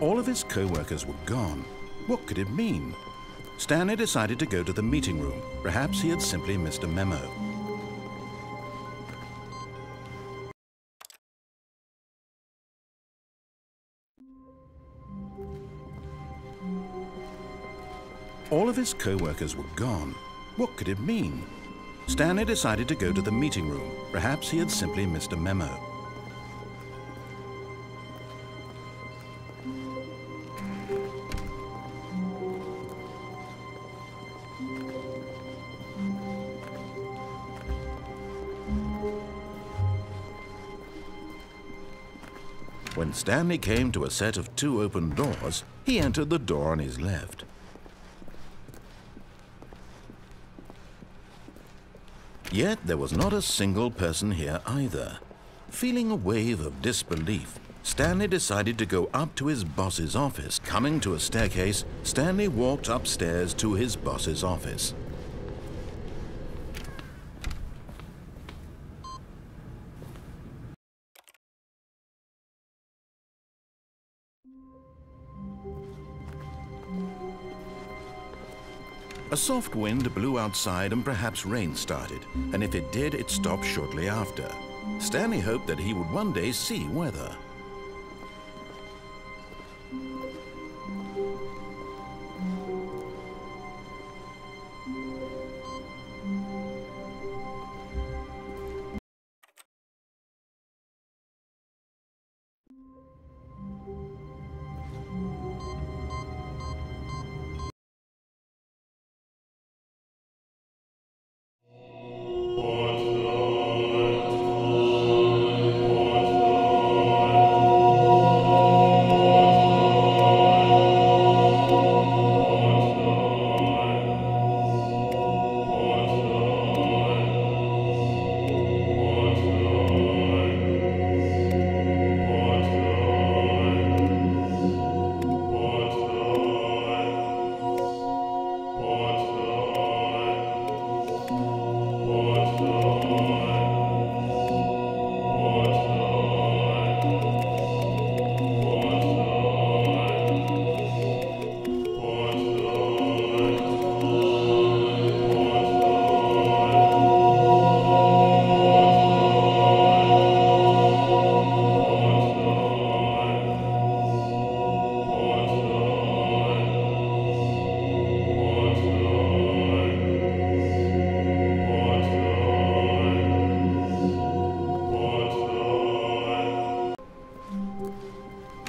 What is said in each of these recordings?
All of his co-workers were gone. What could it mean? Stanley decided to go to the meeting room. Perhaps he had simply missed a memo. All of his co-workers were gone. What could it mean? Stanley decided to go to the meeting room. Perhaps he had simply missed a memo. When Stanley came to a set of 2 open doors, he entered the door on his left. Yet there was not a single person here either. Feeling a wave of disbelief, Stanley decided to go up to his boss's office. Coming to a staircase, Stanley walked upstairs to his boss's office. A soft wind blew outside and perhaps rain started, and if it did, it stopped shortly after. Stanley hoped that he would one day see weather.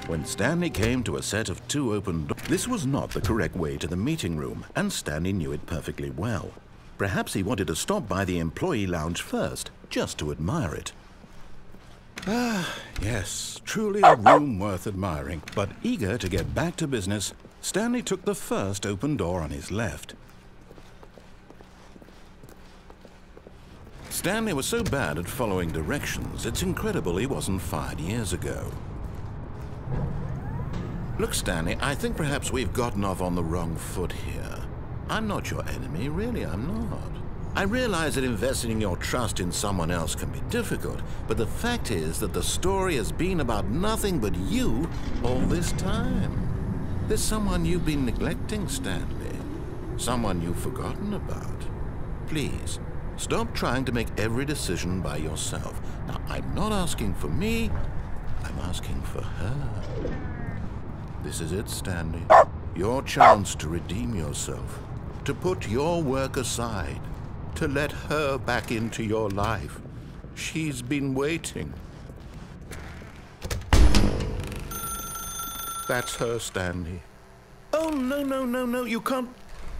When Stanley came to a set of 2 open doors, this was not the correct way to the meeting room, and Stanley knew it perfectly well. Perhaps he wanted to stop by the employee lounge first, just to admire it. Ah, yes, truly a room worth admiring. But eager to get back to business, Stanley took the first open door on his left. Stanley was so bad at following directions, it's incredible he wasn't fired years ago. Look, Stanley, I think perhaps we've gotten off on the wrong foot here. I'm not your enemy, really, I'm not. I realize that investing your trust in someone else can be difficult, but the fact is that the story has been about nothing but you all this time. There's someone you've been neglecting, Stanley. Someone you've forgotten about. Please, stop trying to make every decision by yourself. Now, I'm not asking for me, I'm asking for her. This is it, Stanley. Your chance to redeem yourself, to put your work aside, to let her back into your life. She's been waiting. That's her, Stanley. Oh, no, you can't.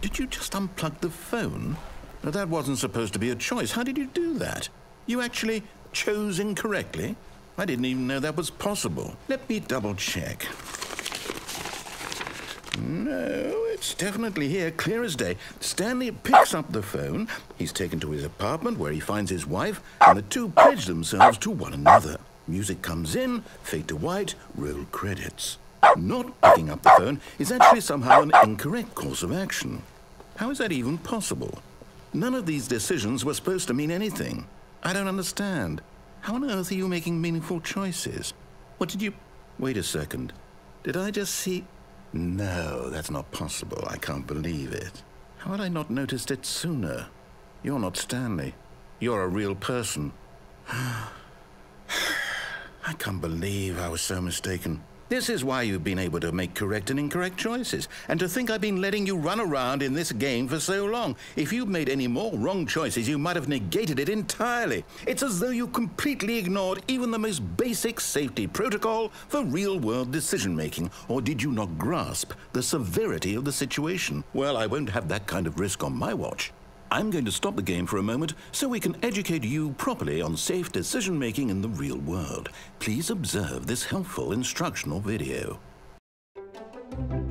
Did you just unplug the phone? No, that wasn't supposed to be a choice. How did you do that? You actually chose incorrectly? I didn't even know that was possible. Let me double check. No, it's definitely here, clear as day. Stanley picks up the phone. He's taken to his apartment where he finds his wife, and the two pledge themselves to one another. Music comes in, fade to white, roll credits. Not picking up the phone is actually somehow an incorrect course of action. How is that even possible? None of these decisions were supposed to mean anything. I don't understand. How on earth are you making meaningful choices? What did you... Wait a second. Did I just see... No, that's not possible. I can't believe it. How had I not noticed it sooner? You're not Stanley. You're a real person. I can't believe I was so mistaken. This is why you've been able to make correct and incorrect choices. And to think I've been letting you run around in this game for so long. If you'd made any more wrong choices, you might have negated it entirely. It's as though you completely ignored even the most basic safety protocol for real-world decision-making. Or did you not grasp the severity of the situation? Well, I won't have that kind of risk on my watch. I'm going to stop the game for a moment so we can educate you properly on safe decision-making in the real world. Please observe this helpful instructional video.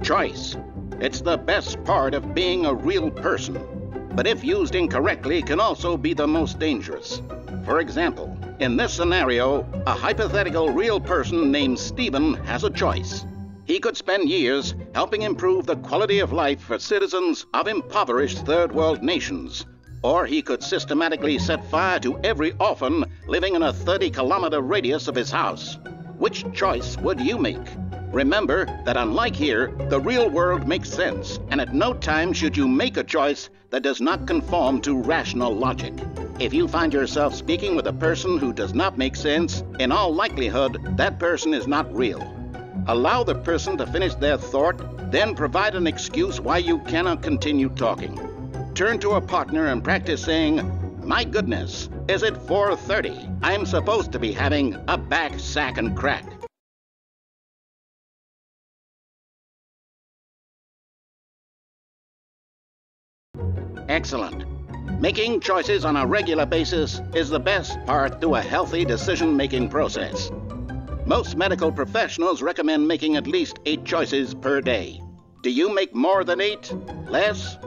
Choice. It's the best part of being a real person, but if used incorrectly can also be the most dangerous. For example, in this scenario, a hypothetical real person named Stephen has a choice. He could spend years helping improve the quality of life for citizens of impoverished third world nations. Or he could systematically set fire to every orphan living in a 30-kilometer radius of his house. Which choice would you make? Remember that unlike here, the real world makes sense, and at no time should you make a choice that does not conform to rational logic. If you find yourself speaking with a person who does not make sense, in all likelihood, that person is not real. Allow the person to finish their thought, then provide an excuse why you cannot continue talking. Turn to a partner and practice saying, "My goodness, is it 4:30? I'm supposed to be having a back, sack, and crack." Excellent. Making choices on a regular basis is the best part to a healthy decision-making process. Most medical professionals recommend making at least 8 choices per day. Do you make more than 8? Less?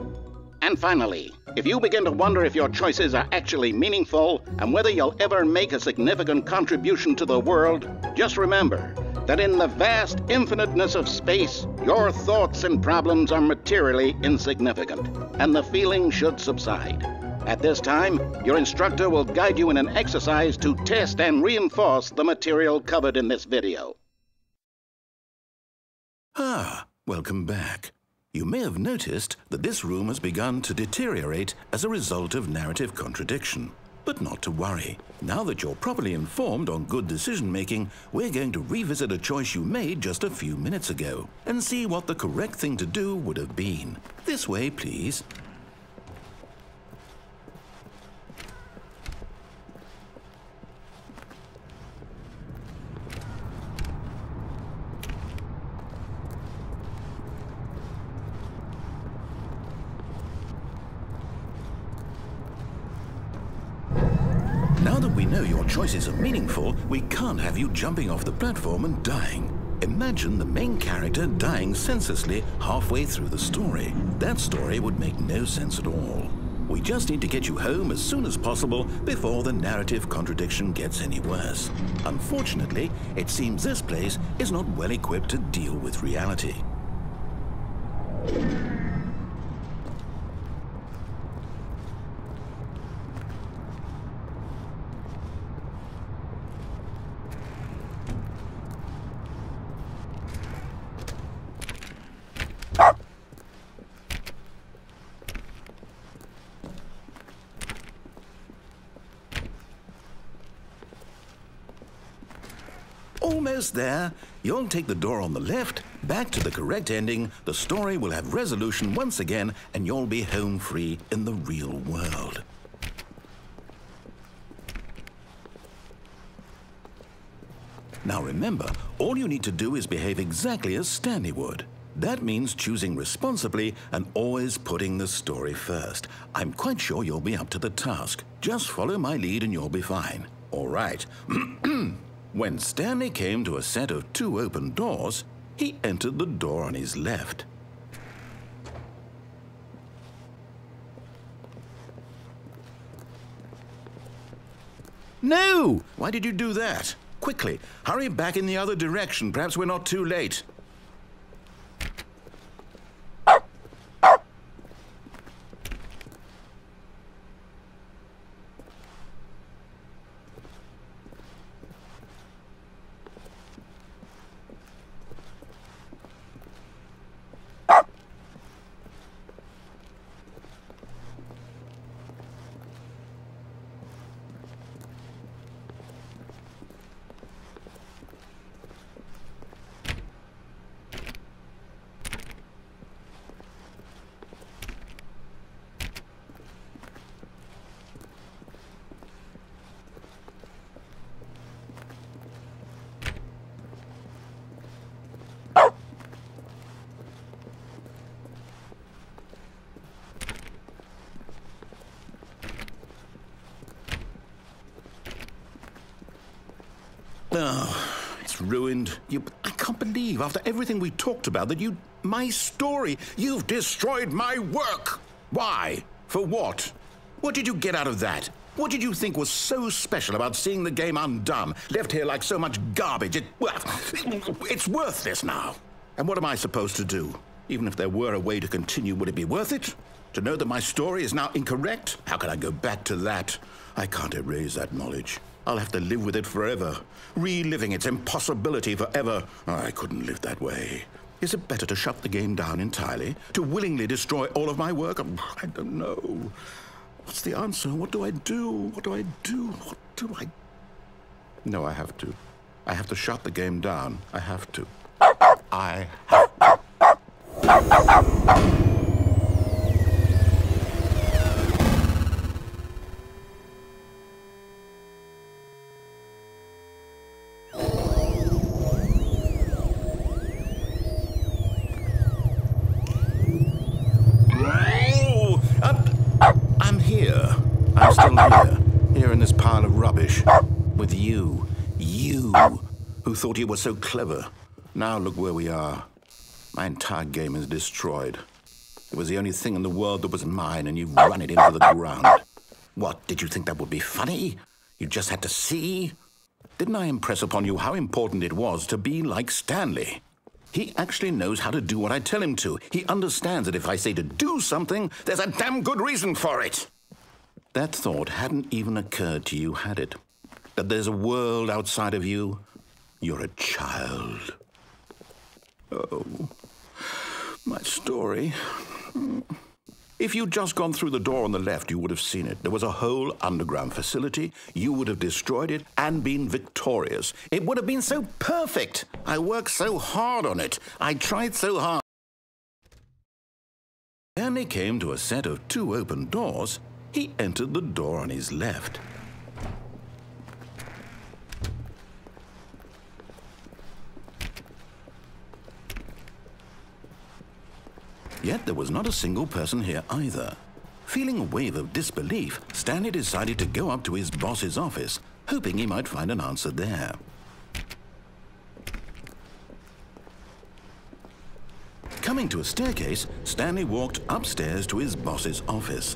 And finally, if you begin to wonder if your choices are actually meaningful and whether you'll ever make a significant contribution to the world, just remember that in the vast infiniteness of space, your thoughts and problems are materially insignificant, and the feeling should subside. At this time, your instructor will guide you in an exercise to test and reinforce the material covered in this video. Welcome back. You may have noticed that this room has begun to deteriorate as a result of narrative contradiction. But not to worry. Now that you're properly informed on good decision-making, we're going to revisit a choice you made just a few minutes ago and see what the correct thing to do would have been. This way, please. Now that we know your choices are meaningful, we can't have you jumping off the platform and dying. Imagine the main character dying senselessly halfway through the story. That story would make no sense at all. We just need to get you home as soon as possible before the narrative contradiction gets any worse. Unfortunately, it seems this place is not well equipped to deal with reality. Almost there. You'll take the door on the left, back to the correct ending, the story will have resolution once again, and you'll be home free in the real world. Now remember, all you need to do is behave exactly as Stanley would. That means choosing responsibly and always putting the story first. I'm quite sure you'll be up to the task. Just follow my lead and you'll be fine. All right. When Stanley came to a set of 2 open doors, he entered the door on his left. No! Why did you do that? Quickly, hurry back in the other direction. Perhaps we're not too late. Oh, it's ruined. I can't believe, after everything we talked about, that my story, you've destroyed my work. Why? For what? What did you get out of that? What did you think was so special about seeing the game undone, left here like so much garbage? It's worthless now. And what am I supposed to do? Even if there were a way to continue, would it be worth it? To know that my story is now incorrect? How can I go back to that? I can't erase that knowledge. I'll have to live with it forever, reliving its impossibility forever. I couldn't live that way. Is it better to shut the game down entirely? To willingly destroy all of my work? I don't know. What's the answer? What do I do? What do I do? What do I... No, I have to. I have to shut the game down. I have to. I have to. I'm still here in this pile of rubbish, with you, who thought you were so clever. Now look where we are. My entire game is destroyed. It was the only thing in the world that was mine, and you've run it into the ground. What, did you think that would be funny? You just had to see? Didn't I impress upon you how important it was to be like Stanley? He actually knows how to do what I tell him to. He understands that if I say to do something, there's a damn good reason for it. That thought hadn't even occurred to you, had it? That there's a world outside of you? You're a child. Oh, my story. If you'd just gone through the door on the left, you would have seen it. There was a whole underground facility. You would have destroyed it and been victorious. It would have been so perfect. I worked so hard on it. I tried so hard. When he came to a set of 2 open doors, he entered the door on his left. Yet there was not a single person here either. Feeling a wave of disbelief, Stanley decided to go up to his boss's office, hoping he might find an answer there. Coming to a staircase, Stanley walked upstairs to his boss's office.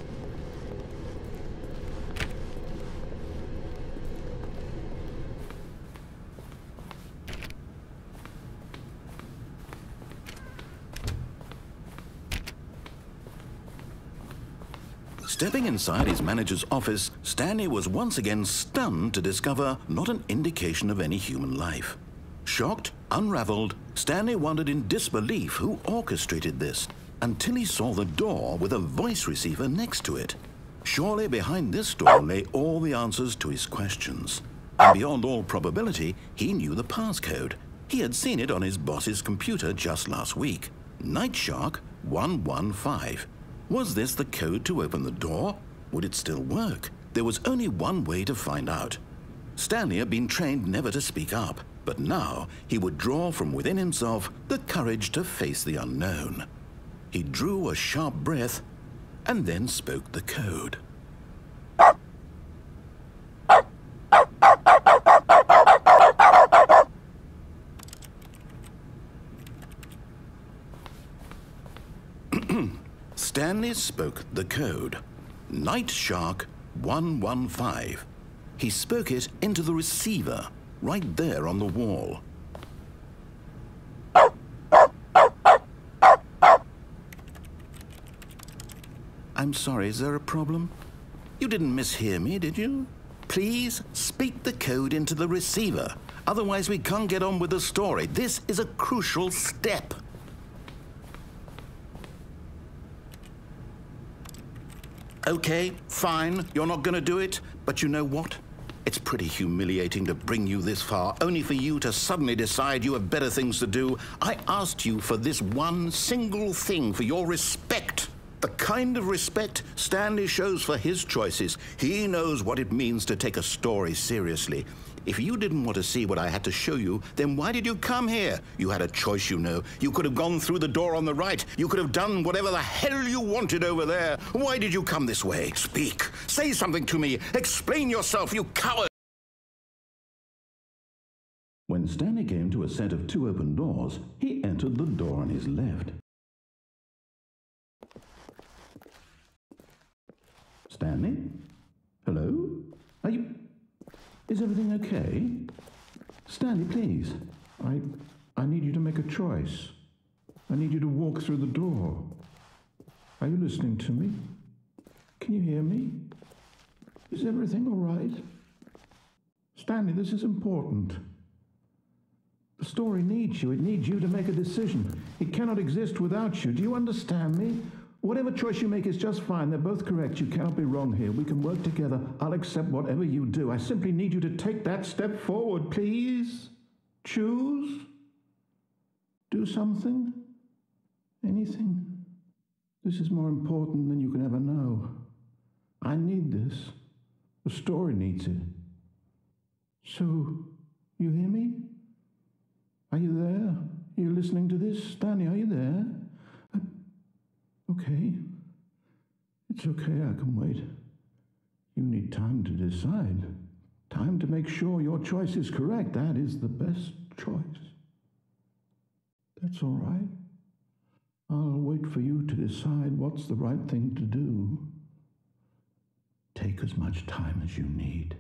Stepping inside his manager's office, Stanley was once again stunned to discover not an indication of any human life. Shocked, unraveled, Stanley wondered in disbelief who orchestrated this, until he saw the door with a voice receiver next to it. Surely behind this door lay all the answers to his questions. And beyond all probability, he knew the passcode. He had seen it on his boss's computer just last week. Night Shark 115. Was this the code to open the door? Would it still work? There was only one way to find out. Stanley had been trained never to speak up, but now he would draw from within himself the courage to face the unknown. He drew a sharp breath and then spoke the code. Stanley spoke the code. Night Shark 115. He spoke it into the receiver, right there on the wall. I'm sorry, is there a problem? You didn't mishear me, did you? Please speak the code into the receiver. Otherwise, we can't get on with the story. This is a crucial step. Okay, fine, you're not going to do it, but you know what? It's pretty humiliating to bring you this far, only for you to suddenly decide you have better things to do. I asked you for this one single thing, for your respect. The kind of respect Stanley shows for his choices. He knows what it means to take a story seriously. If you didn't want to see what I had to show you, then why did you come here? You had a choice, you know. You could have gone through the door on the right. You could have done whatever the hell you wanted over there. Why did you come this way? Speak. Say something to me. Explain yourself, you coward. When Stanley came to a set of 2 open doors, he entered the door on his left. Stanley? Hello? Is everything okay? Stanley, please. I need you to make a choice. I need you to walk through the door. Are you listening to me? Can you hear me? Is everything all right? Stanley, this is important. The story needs you. It needs you to make a decision. It cannot exist without you. Do you understand me? Whatever choice you make is just fine. They're both correct. You cannot be wrong here. We can work together. I'll accept whatever you do. I simply need you to take that step forward, please. Choose. Do something. Anything. This is more important than you can ever know. I need this. The story needs it. So, you hear me? Are you there? Are you listening to this? Stanley, are you there? Okay. It's okay, I can wait. You need time to decide. Time to make sure your choice is correct. That is the best choice. That's all right. I'll wait for you to decide what's the right thing to do. Take as much time as you need.